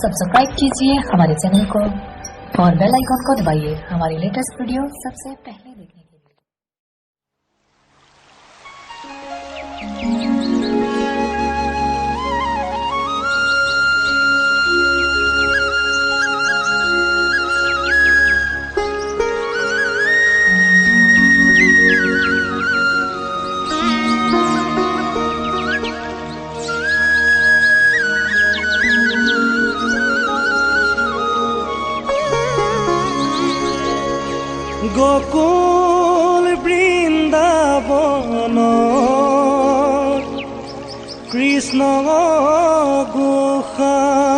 Subscribe कीजिए हमारे channel को और बेल आइकन को दबाइए हमारी लेटेस्ट वीडियो सबसे पहले देखने के लिए। গোকুল বৃন্দাবন কৃষ্ণ গোসাই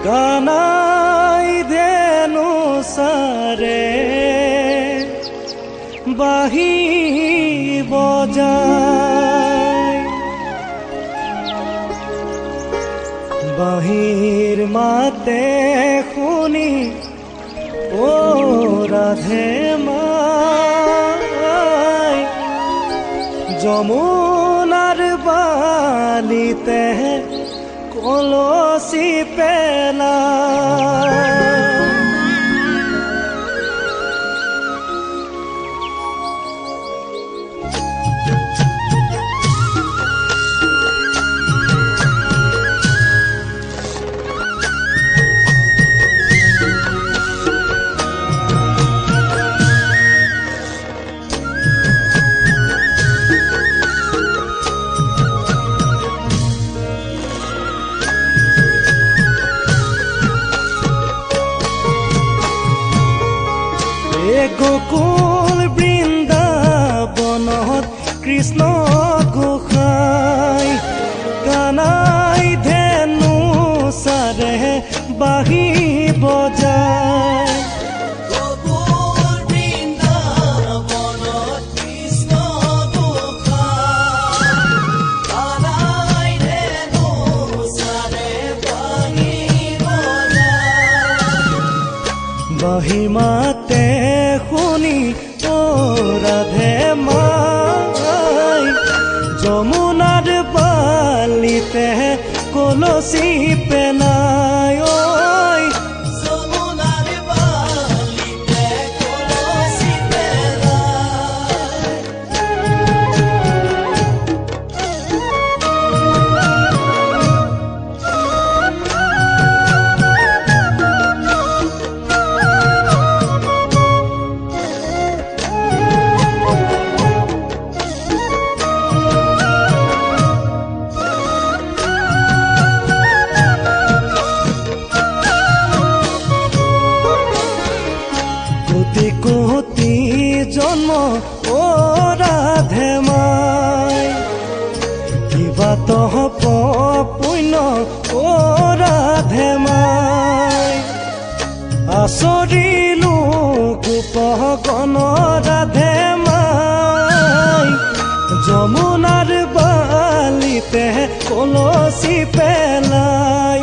কানাই ধেনু সারে বাহি বজায় বাহির মাতে শুনি ও রাধে মাই যমুনার বালিতে কলসি পেলায় গোকুল বৃন্দাবনত কৃষ্ণ গোসাই কানাই ধেনু সারে বাহি বজায় গোকুল বৃন্দাবনত কৃষ্ণ গোসাই কানাই ধেনু সারে বাহি বজায় বাহি মাতে শুনি ও রাধে মাই যমুনার বালিতে কলসি পেনায় যমুনার বালিতে কলসি কোটি জন্ম ও রাধে মাই কিবা তহ পুণ্য ও রাধে মাই আচৰিলো গোপগণ ৰাধে মাই যমুনাৰ বালিতে কলসি পেলায়